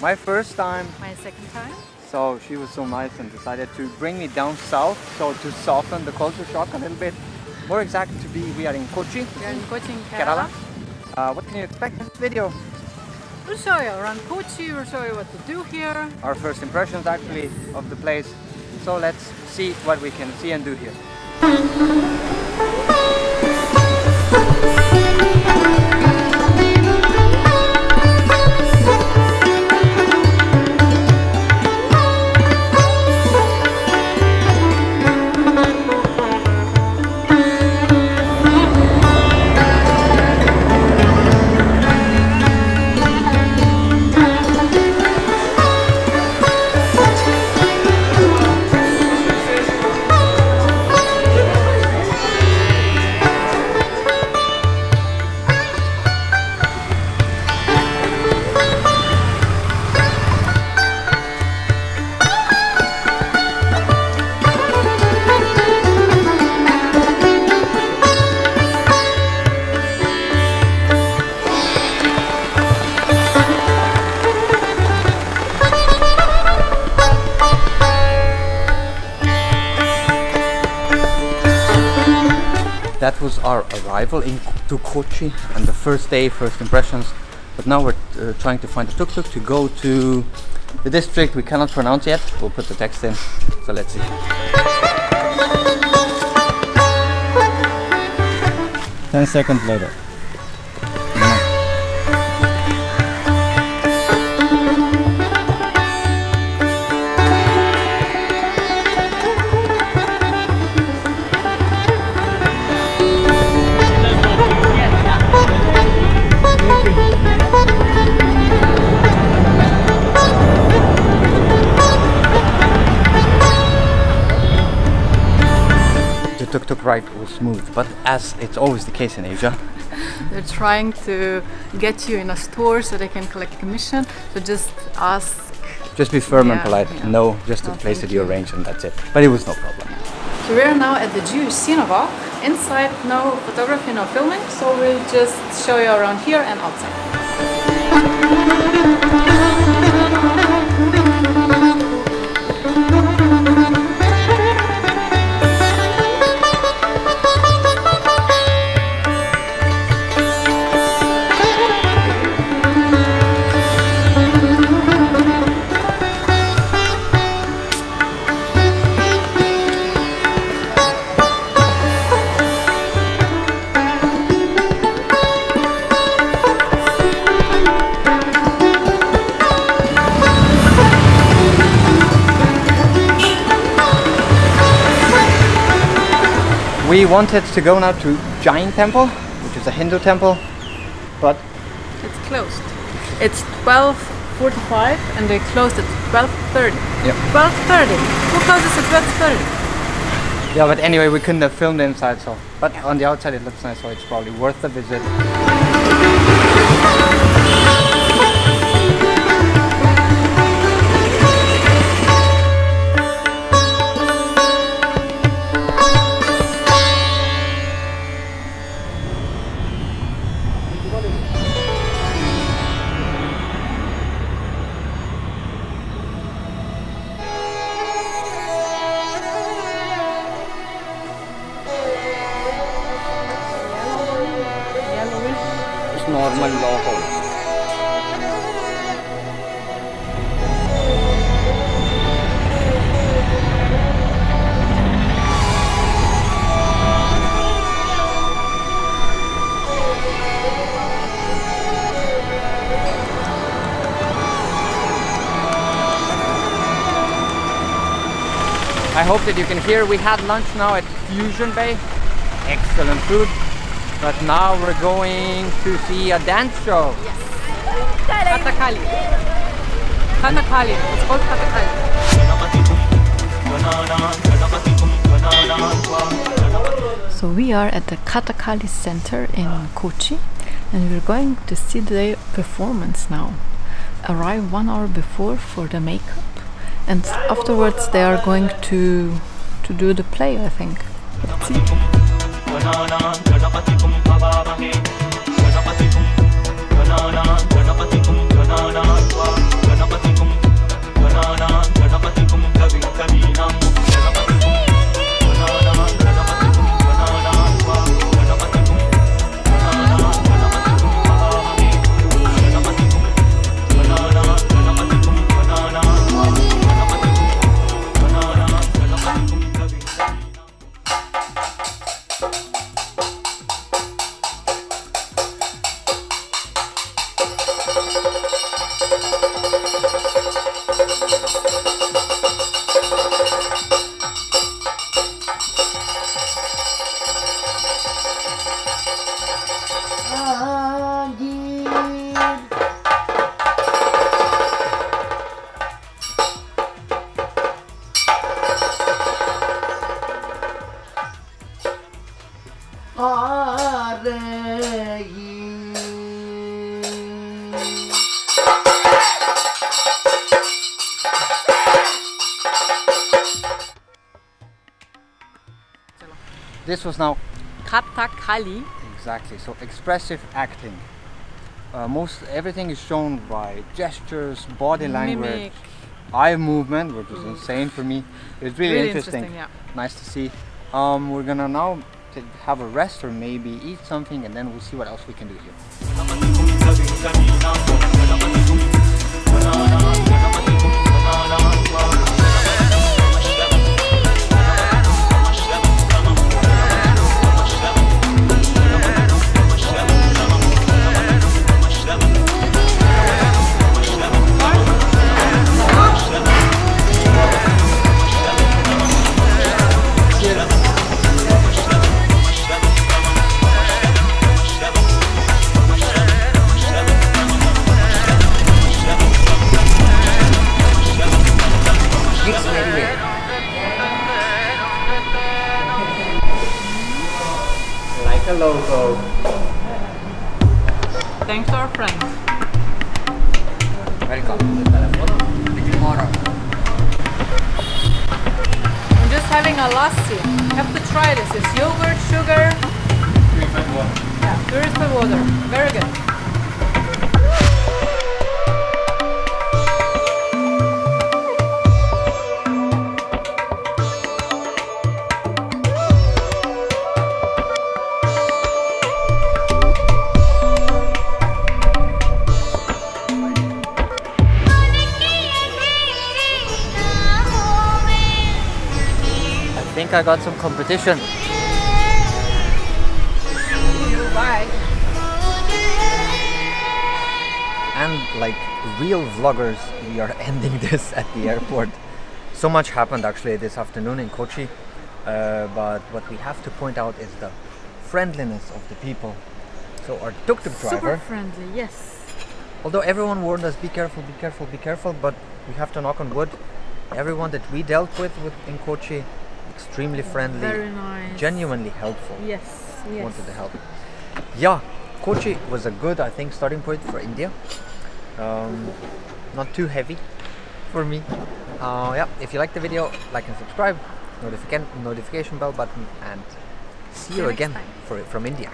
My first time. My second time. So she was so nice and decided to bring me down south, so to soften the culture shock a little bit. More exact to be, we are in Kochi. We are in Kochi, in Kerala. What can you expect in this video? We'll show you around Kochi, we'll show you what to do here. Our first impressions actually of the place. So let's see what we can see and do here. That was our arrival into Kochi and the first day, first impressions. But now we're trying to find a tuk-tuk to go to the district we cannot pronounce yet. We'll put the text in, so let's see. 10 seconds later. The tuk-tuk ride was smooth, but as it's always the case in Asia, they're trying to get you in a store so they can collect commission, so just ask. Just be firm and polite. Yeah. No, just to the place that you arrange and that's it. But it was no problem. So we're now at the Jewish synagogue. Inside, no photography, no filming, so we'll just show you around here and outside. We wanted to go now to Jain temple, which is a Hindu temple, but it's closed. It's 12:45 and they closed at 12:30. Yeah. 12:30. Who closes at 12:30? yeah, but anyway, we couldn't have filmed the inside, so. But on the outside it looks nice, so it's probably worth the visit. Normal law hole. I hope that you can hear. We had lunch now at Fusion Bay. Excellent food. But now we're going to see a dance show. Yes. Kathakali. Kathakali. It's called Kathakali. So we are at the Kathakali Center in Kochi and we're going to see the performance now. Arrive 1 hour before for the makeup and afterwards they are going to do the play, I think. Let's see. this was now Kathakali. exactly, so expressive acting. Most everything is shown by gestures, body language, Mimic. eye movement, which is insane for me. It's really interesting. Yeah. Nice to see. We're gonna now have a rest or maybe eat something, and then we'll see what else we can do here. Like a logo. Thanks to our friends. Welcome. I'm just having a lassi. Have to try this. It's yogurt, sugar. Purified water. Yeah, purified water. Very good. I think I got some competition. Bye. And like real vloggers, we are ending this at the airport. So much happened actually this afternoon in Kochi, but what we have to point out is the friendliness of the people. So our tuk-tuk driver, Super friendly, yes. although everyone warned us, be careful, be careful, be careful, but we have to knock on wood. Everyone that we dealt with in Kochi, extremely friendly, Very nice. genuinely helpful. Yes, yes. Wanted to help. Yeah, Kochi was a good, I think, starting point for India. Not too heavy for me. Yeah, if you like the video, like and subscribe, notification bell button, and see you next again time. from India.